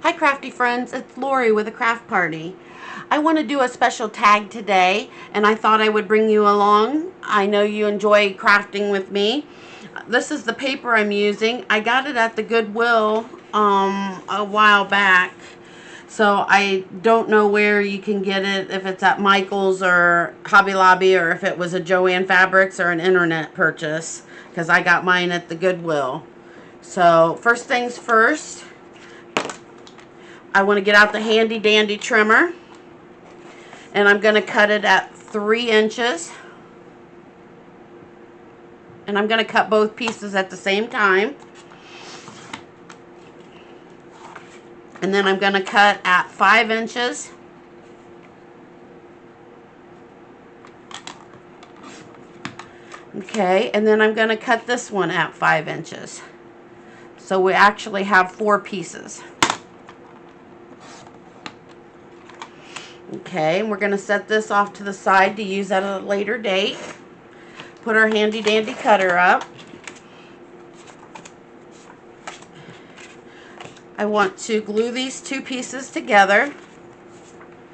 Hi crafty friends, it's Lori with a craft party. I want to do a special tag today and I thought I would bring you along. I know you enjoy crafting with me. This is the paper I'm using. I got it at the Goodwill a while back. So I don't know where you can get it, if it's at Michael's or Hobby Lobby or if it was a Joann Fabrics or an internet purchase, because I got mine at the Goodwill. So first things first, I want to get out the handy dandy trimmer and I'm going to cut it at 3 inches. And I'm going to cut both pieces at the same time. And then I'm going to cut at 5 inches. Okay, and then I'm going to cut this one at 5 inches. So we actually have 4 pieces. Okay, and we're going to set this off to the side to use at a later date. Put our handy dandy cutter up. I want to glue these 2 pieces together.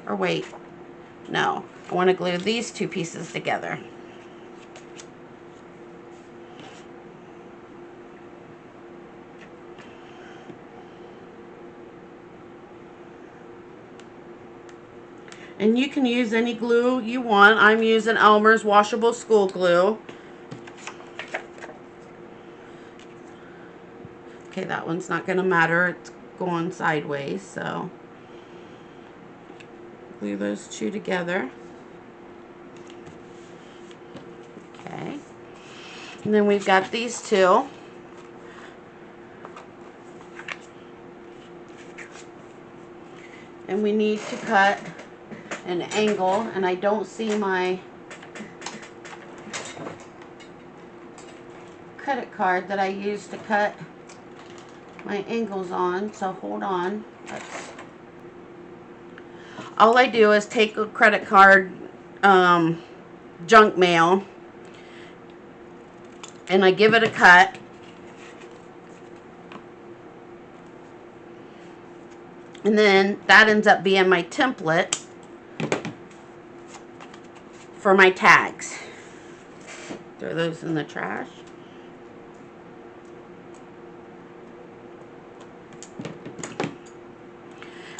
Or wait, no. I want to glue these 2 pieces together. And you can use any glue you want. I'm using Elmer's washable school glue. Okay, that one's not going to matter. It's going sideways, so glue those 2 together. Okay. And then we've got these 2. And we need to cut an angle, and I don't see my credit card that I used to cut my angles on, so hold on. All I do is take a credit card junk mail and I give it a cut. And then that ends up being my template for my tags. Throw those in the trash.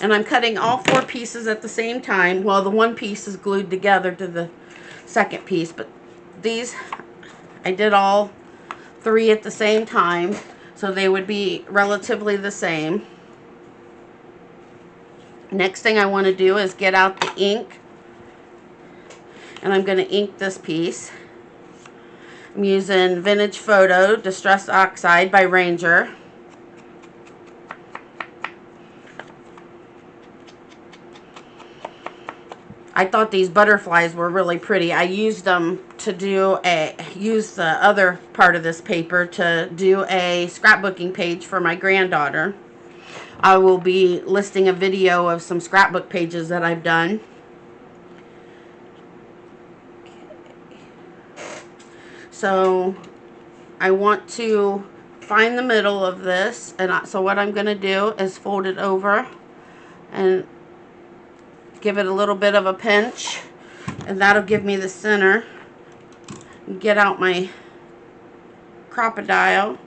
And I'm cutting all 4 pieces at the same time. Well, the one piece is glued together to the second piece, but these, I did all 3 at the same time, so they would be relatively the same. Next thing I want to do is get out the ink, and I'm going to ink this piece. I'm using Vintage Photo Distress Oxide by Ranger. I thought these butterflies were really pretty. I used them to use the other part of this paper to do a scrapbooking page for my granddaughter. I will be listing a video of some scrapbook pages that I've done. So I want to find the middle of this, and so what I'm going to do is fold it over and give it a little bit of a pinch, and that'll give me the center. Get out my crocodile.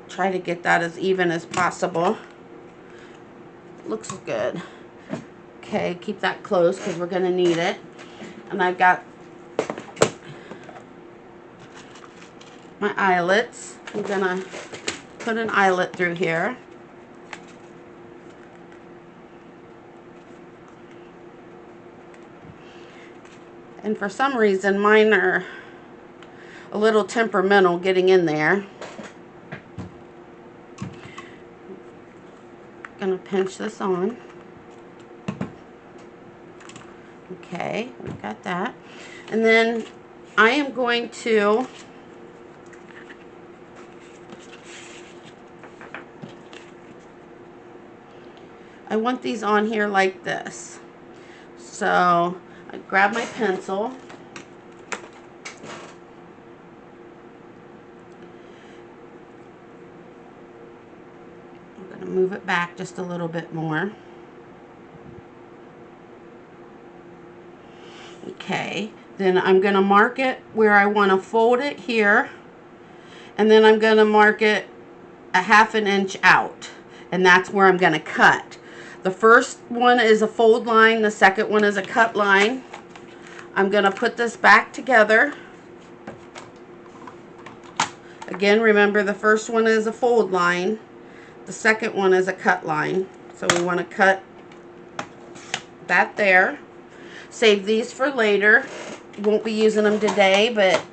Try to get that as even as possible. Looks good. Okay, keep that close because we're going to need it. And I've got my eyelets. I'm going to put an eyelet through here. And for some reason, mine are a little temperamental getting in there. Gonna pinch this on. Okay, we've got that. And then I am going to I want these on here like this. So I grab my pencil Move it back just a little bit more. Okay, then I'm going to mark it where I want to fold it here, and then I'm going to mark it a 1/2 inch out, and that's where I'm going to cut. The first one is a fold line, the second one is a cut line. I'm going to put this back together. Again, remember the first one is a fold line, the second one is a cut line. So we want to cut that there. Save these for later. Won't be using them today, but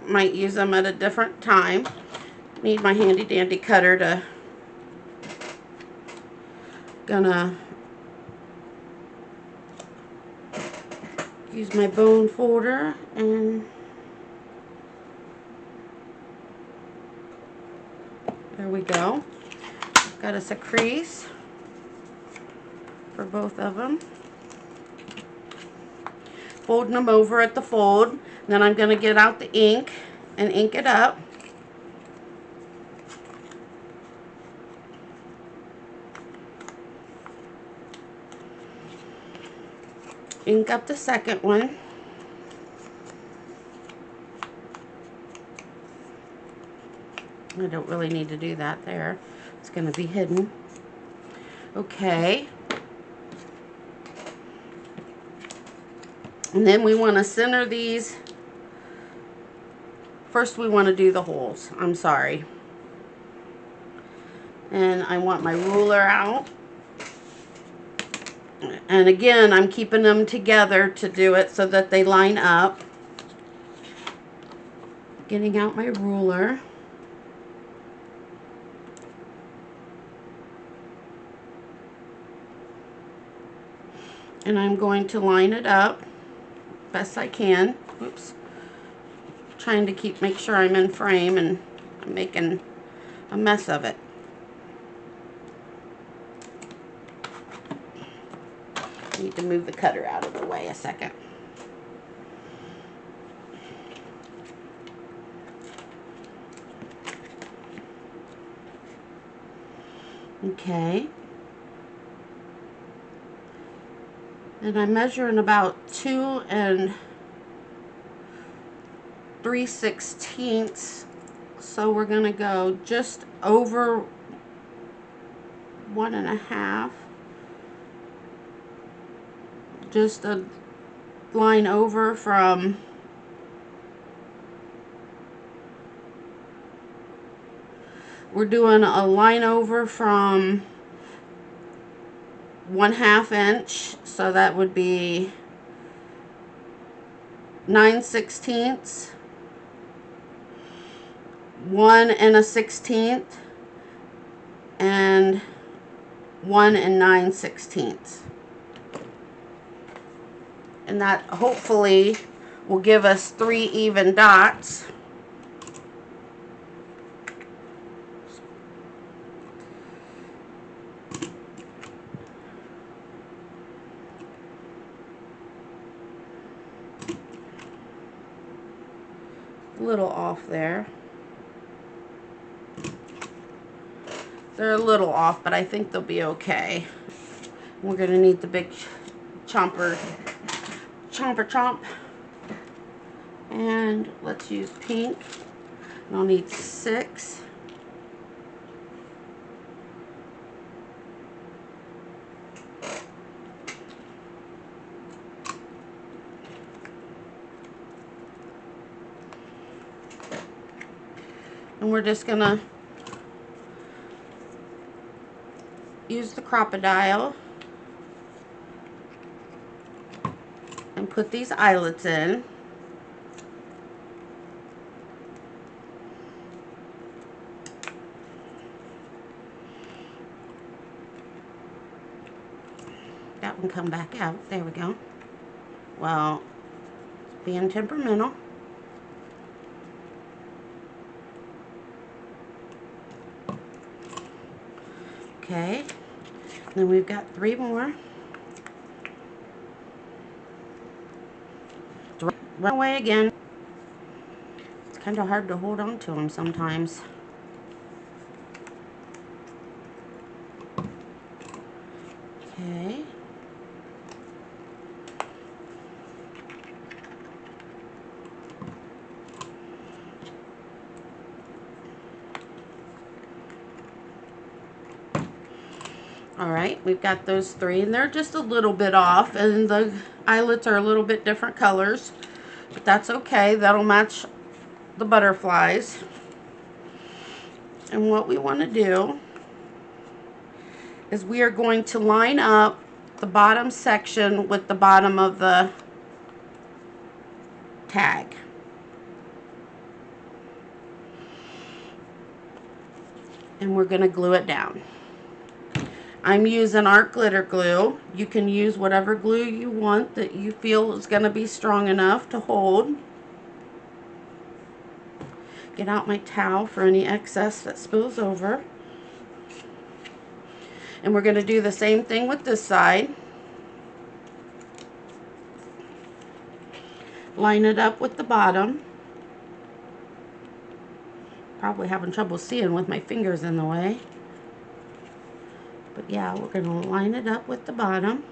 might use them at a different time. Need my handy dandy cutter to, gonna use my bone folder, and there we go. Got us a crease for both of them. Folding them over at the fold. Then I'm going to get out the ink and ink it up. Ink up the second one. I don't really need to do that there. It's going to be hidden. Okay. And then we want to center these. First we want to do the holes. I'm sorry. And I want my ruler out. And again, I'm keeping them together to do it so that they line up. Getting out my ruler. And I'm going to line it up best I can. Oops. Trying to make sure I'm in frame, and I'm making a mess of it. Need to move the cutter out of the way a second. Okay. And I'm measuring about 2 3/16. So we're going to go just over 1.5. Just a line over from we're doing a line over from 1/2 inch, so that would be 9/16, 1 1/16, and 1 9/16. And that hopefully will give us 3 even dots. A little off there. They're a little off, but I think they'll be okay. We're going to need the big chomper chomp. And let's use pink. And I'll need 6. And we're just gonna use the crocodile and put these eyelets in. That one come back out. There we go. Well, it's being temperamental. Okay, then we've got 3 more. Run away again. It's kind of hard to hold on to them sometimes. All right, we've got those 3, and they're just a little bit off, and the eyelets are a little bit different colors, but that's okay. That'll match the butterflies. And what we want to do is we are going to line up the bottom section with the bottom of the tag. And we're going to glue it down. I'm using art glitter glue. You can use whatever glue you want that you feel is going to be strong enough to hold. Get out my towel for any excess that spills over. And we're going to do the same thing with this side. Line it up with the bottom. Probably having trouble seeing with my fingers in the way. But yeah, we're going to line it up with the bottom.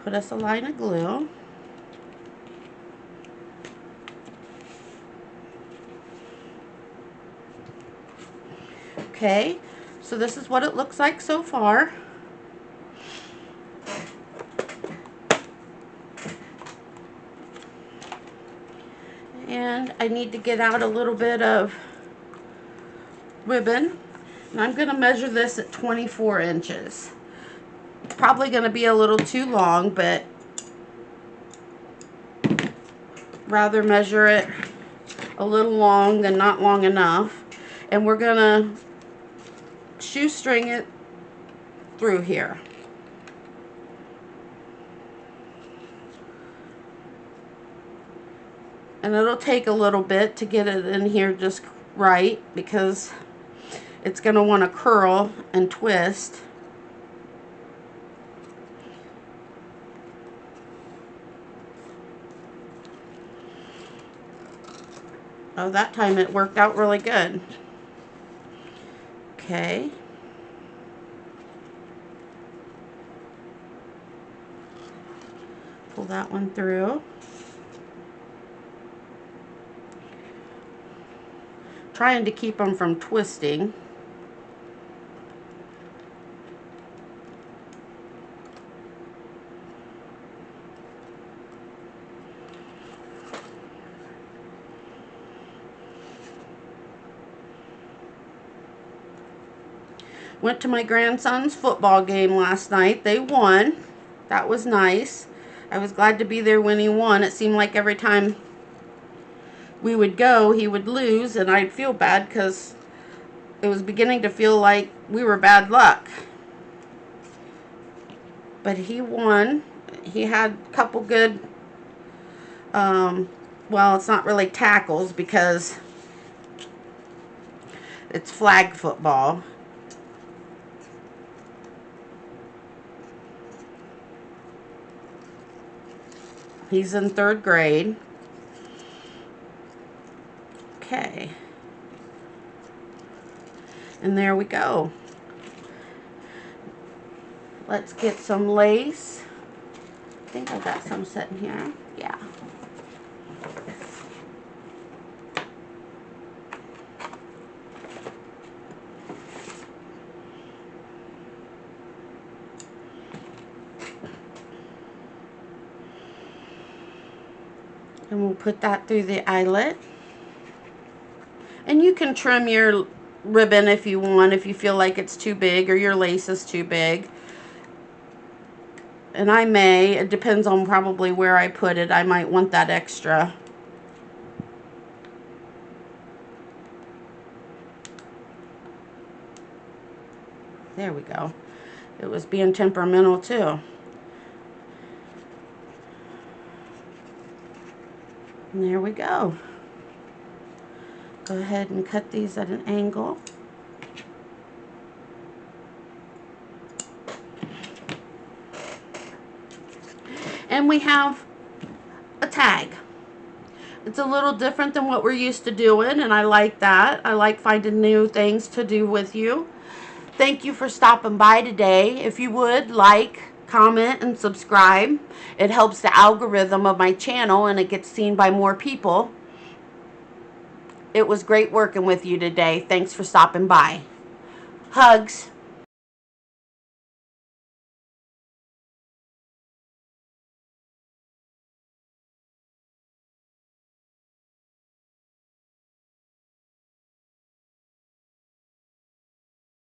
Put us a line of glue. Okay, so this is what it looks like so far. And I need to get out a little bit of ribbon, and I'm going to measure this at 24 inches. Probably going to be a little too long, but rather measure it a little long than not long enough. And we're going to shoestring it through here. And it'll take a little bit to get it in here just right, because it's going to want to curl and twist. Oh, that time it worked out really good. Okay. Pull that one through. Trying to keep them from twisting. Went to my grandson's football game last night. They won. That was nice. I was glad to be there when he won. It seemed like every time we would go, he would lose, and I'd feel bad because it was beginning to feel like we were bad luck. But he won. He had a couple good, well, it's not really tackles because it's flag football. He's in 3rd grade. Okay. And there we go. Let's get some lace. I think I got some sitting here. Yeah. And we'll put that through the eyelet. And you can trim your ribbon if you want, if you feel like it's too big or your lace is too big. And I may, it depends on probably where I put it. I might want that extra. There we go. It was being temperamental too. And there we go. Go ahead and cut these at an angle. And we have a tag. It's a little different than what we're used to doing, and I like that. I like finding new things to do with you. Thank you for stopping by today. If you would, like, comment, and subscribe. It helps the algorithm of my channel, and it gets seen by more people. It was great working with you today. Thanks for stopping by. Hugs.